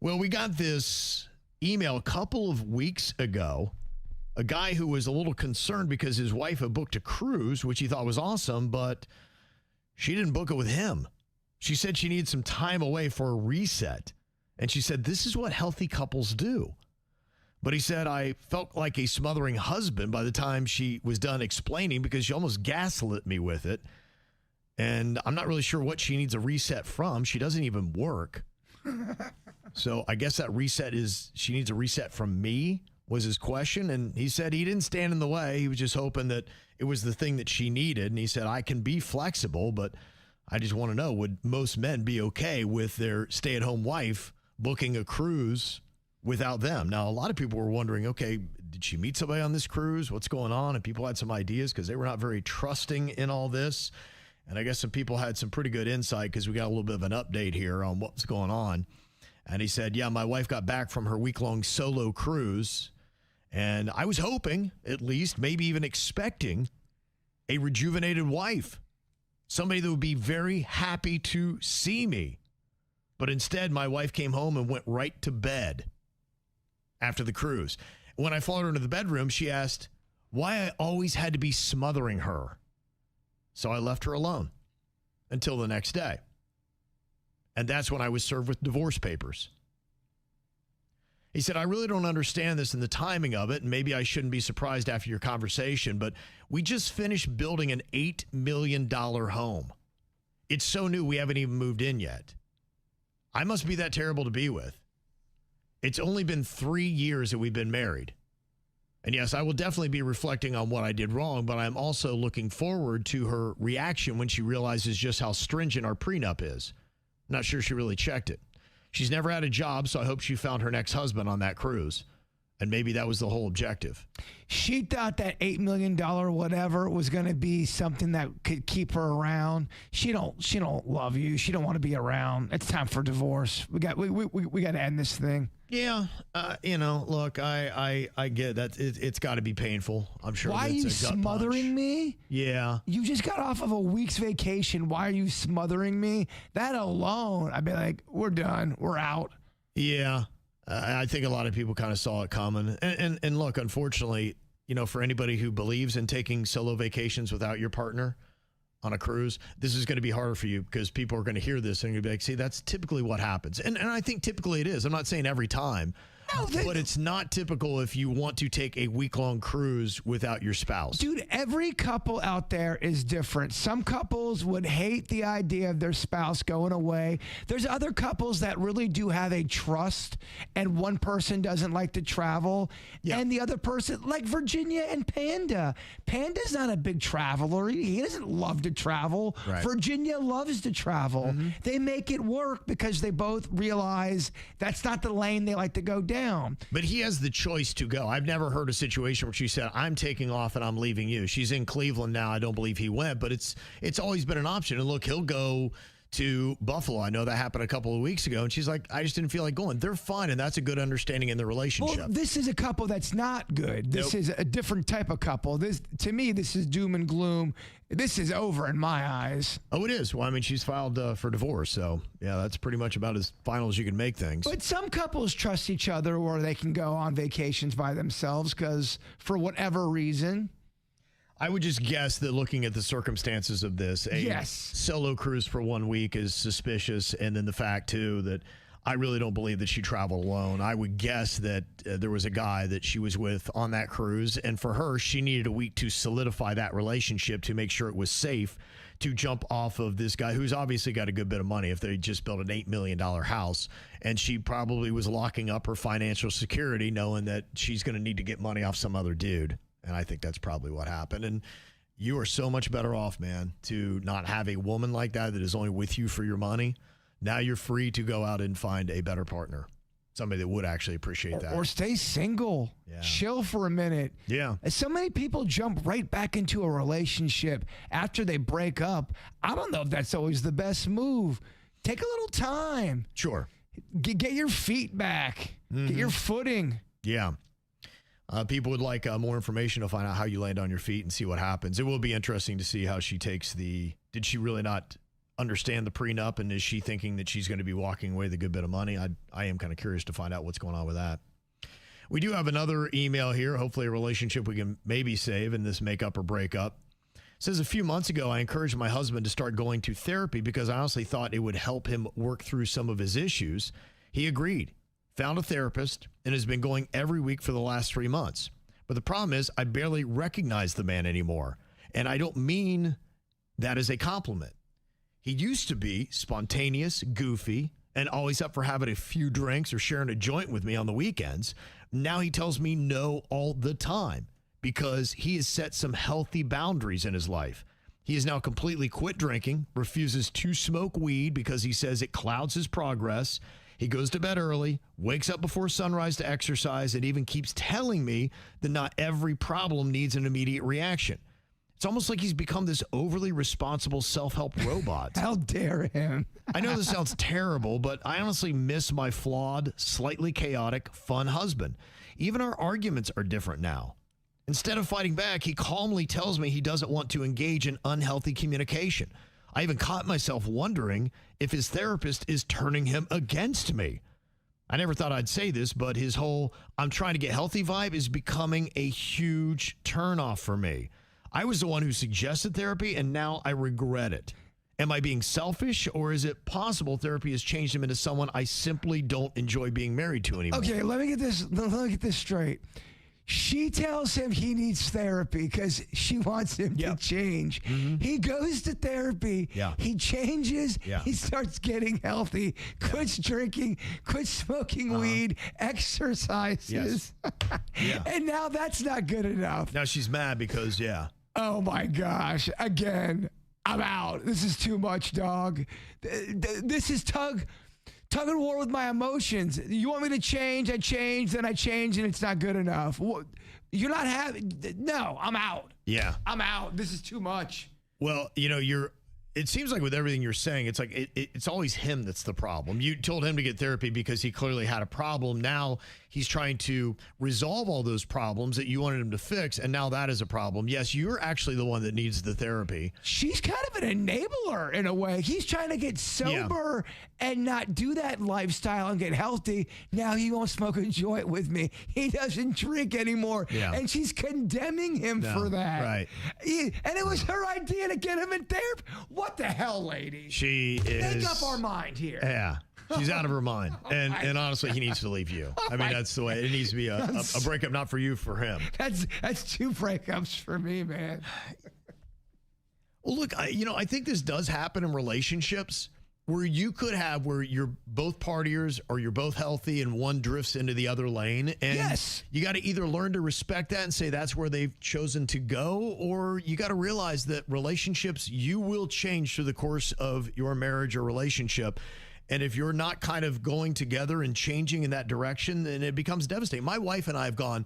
Well, we got this email a couple of weeks ago. A guy who was a little concerned because his wife had booked a cruise, which he thought was awesome, but she didn't book it with him. She said she needed some time away for a reset. And she said, this is what healthy couples do. But he said, I felt like a smothering husband by the time she was done explaining because she almost gaslit me with it. And I'm not really sure what she needs a reset from. She doesn't even work. So I guess that reset is, she needs a reset from me, was his question. And he said he didn't stand in the way. He was just hoping that it was the thing that she needed. And he said, I can be flexible, but I just want to know, would most men be okay with their stay-at-home wife booking a cruise without them? Now, a lot of people were wondering, okay, did she meet somebody on this cruise? What's going on? And people had some ideas because they were not very trusting in all this. And I guess some people had some pretty good insight because we got a little bit of an update here on what's going on. And he said, yeah, my wife got back from her week-long solo cruise, and I was hoping, at least, maybe even expecting, a rejuvenated wife, somebody that would be very happy to see me. But instead, my wife came home and went right to bed after the cruise. When I followed her into the bedroom, she asked why I always had to be smothering her. So I left her alone until the next day. And that's when I was served with divorce papers. He said, I really don't understand this and the timing of it, and maybe I shouldn't be surprised after your conversation, but we just finished building an $8 million home. It's so new we haven't even moved in yet. I must be that terrible to be with. It's only been 3 years that we've been married. And yes, I will definitely be reflecting on what I did wrong, but I'm also looking forward to her reaction when she realizes just how stringent our prenup is. Not sure she really checked it. She's never had a job, so I hope she found her next husband on that cruise. And maybe that was the whole objective. She thought that $8 million whatever was going to be something that could keep her around. She don't love you. She don't want to be around. It's time for divorce. We got to end this thing. Yeah, look, I get that. It's got to be painful. I'm sure. Why are you smothering me? Yeah. You just got off of a week's vacation. Why are you smothering me? That alone, I'd be like, we're done. We're out. Yeah. I think a lot of people kind of saw it coming. And look, unfortunately, for anybody who believes in taking solo vacations without your partner on a cruise, this is going to be harder for you because people are going to hear this and you'll be like, see, that's typically what happens. And I think typically it is. I'm not saying every time. No, but it's not typical if you want to take a week-long cruise without your spouse. Dude, every couple out there is different. Some couples would hate the idea of their spouse going away. There's other couples that really do have a trust, and one person doesn't like to travel, and the other person, like Virginia and Panda. Panda's not a big traveler. He doesn't love to travel. Right. Virginia loves to travel. Mm-hmm. They make it work because they both realize that's not the lane they like to go down. But he has the choice to go. I've never heard a situation where she said, I'm taking off and I'm leaving you. She's in Cleveland now. I don't believe he went, but it's always been an option. And look, he'll go to Buffalo. I know that happened a couple of weeks ago. And she's like, I just didn't feel like going. They're fine. And that's a good understanding in the relationship. Well, this is a couple that's not good. This is a different type of couple. To me, this is doom and gloom. This is over in my eyes. Oh, it is. Well, I mean, she's filed for divorce. So, yeah, that's pretty much about as final as you can make things. But some couples trust each other or they can go on vacations by themselves because for whatever reason. I would just guess that looking at the circumstances of this, a solo cruise for 1 week is suspicious. And then the fact, too, that I really don't believe that she traveled alone. I would guess that there was a guy that she was with on that cruise. And for her, she needed a week to solidify that relationship to make sure it was safe to jump off of this guy who's obviously got a good bit of money if they just built an $8 million house. And she probably was locking up her financial security knowing that she's going to need to get money off some other dude. And I think that's probably what happened. And you are so much better off, man, to not have a woman like that is only with you for your money. Now you're free to go out and find a better partner, somebody that would actually appreciate that. Or stay single. Yeah. Chill for a minute. Yeah. So many people jump right back into a relationship after they break up. I don't know if that's always the best move. Take a little time. Sure. Get your feet back. Mm-hmm. Get your footing. Yeah. People would like more information to find out how you land on your feet and see what happens. It will be interesting to see how she takes did she really not understand the prenup, and is she thinking that she's going to be walking away with a good bit of money? I am kind of curious to find out what's going on with that. We do have another email here, hopefully a relationship we can maybe save in this makeup or breakup. It says, a few months ago, I encouraged my husband to start going to therapy because I honestly thought it would help him work through some of his issues. He agreed, found a therapist, and has been going every week for the last 3 months. But the problem is I barely recognize the man anymore. And I don't mean that as a compliment. He used to be spontaneous, goofy, and always up for having a few drinks or sharing a joint with me on the weekends. Now he tells me no all the time because he has set some healthy boundaries in his life. He has now completely quit drinking, refuses to smoke weed because he says it clouds his progress. He goes to bed early, wakes up before sunrise to exercise, and even keeps telling me that not every problem needs an immediate reaction. It's almost like he's become this overly responsible self-help robot. How dare him? I know this sounds terrible, but I honestly miss my flawed, slightly chaotic, fun husband. Even our arguments are different now. Instead of fighting back, he calmly tells me he doesn't want to engage in unhealthy communication. I even caught myself wondering if his therapist is turning him against me. I never thought I'd say this, but his whole "I'm trying to get healthy" vibe is becoming a huge turnoff for me. I was the one who suggested therapy, and now I regret it. Am I being selfish, or is it possible therapy has changed him into someone I simply don't enjoy being married to anymore? Okay, let me get this straight. She tells him he needs therapy because she wants him to change. Mm-hmm. He goes to therapy. Yeah. He changes. Yeah. He starts getting healthy, quits drinking, quits smoking weed, exercises. Yes. And now that's not good enough. Now she's mad because, oh my gosh. Again, I'm out. This is too much, dog. This is tug and war with my emotions. You want me to change? I change, then I change, and it's not good enough. You're not having. No, I'm out. Yeah. I'm out. This is too much. Well, it seems like with everything you're saying, it's like it's always him that's the problem. You told him to get therapy because he clearly had a problem. Now he's trying to resolve all those problems that you wanted him to fix, and now that is a problem. Yes, you're actually the one that needs the therapy. She's kind of an enabler in a way. He's trying to get sober and not do that lifestyle and get healthy. Now he won't smoke a joint with me. He doesn't drink anymore. Yeah. And she's condemning him for that. Right. And it was her idea to get him in therapy. What the hell, lady? She is. Make up our mind here. Yeah. She's out of her mind. And honestly, he needs to leave you. I mean, that's the way. It needs to be a breakup, not for you, for him. That's 2 breakups for me, man. Well, look, I think this does happen in relationships where you could have where you're both partiers or you're both healthy and one drifts into the other lane. And you got to either learn to respect that and say that's where they've chosen to go, or you got to realize that relationships, you will change through the course of your marriage or relationship. And if you're not kind of going together and changing in that direction, then it becomes devastating. My wife and I have gone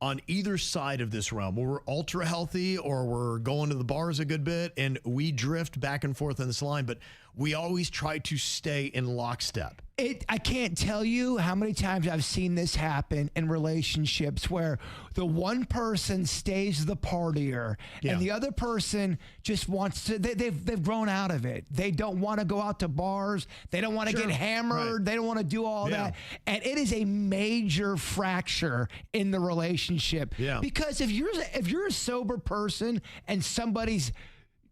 on either side of this realm. We're ultra healthy or we're going to the bars a good bit, and we drift back and forth on this line, but we always try to stay in lockstep. I can't tell you how many times I've seen this happen in relationships where the one person stays the partier and the other person just wants to, they've grown out of it. They don't want to go out to bars. They don't want to get hammered. Right. They don't want to do all that. And it is a major fracture in the relationship. Yeah. Because if you're a sober person and somebody's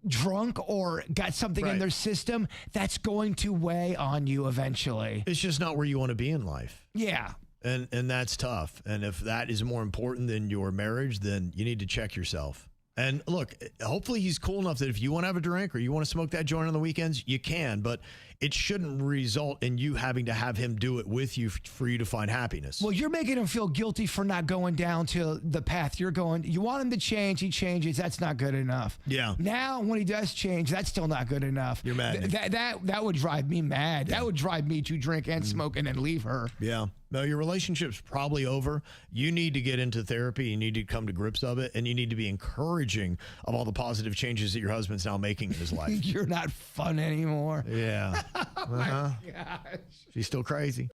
drunk or got something in their system, that's going to weigh on you eventually. It's just not where you want to be in life. Yeah. And that's tough. And if that is more important than your marriage, then you need to check yourself. And look, hopefully he's cool enough that if you want to have a drink or you want to smoke that joint on the weekends, you can, but it shouldn't result in you having to have him do it with you for you to find happiness. Well, you're making him feel guilty for not going down to the path you're going. You want him to change, he changes. That's not good enough. Yeah. Now, when he does change, that's still not good enough. You're mad. That would drive me mad. Yeah. That would drive me to drink and smoke and then leave her. Yeah. No, your relationship's probably over. You need to get into therapy. You need to come to grips of it, and you need to be encouraging of all the positive changes that your husband's now making in his life. You're not fun anymore. Yeah. Oh my gosh. She's still crazy.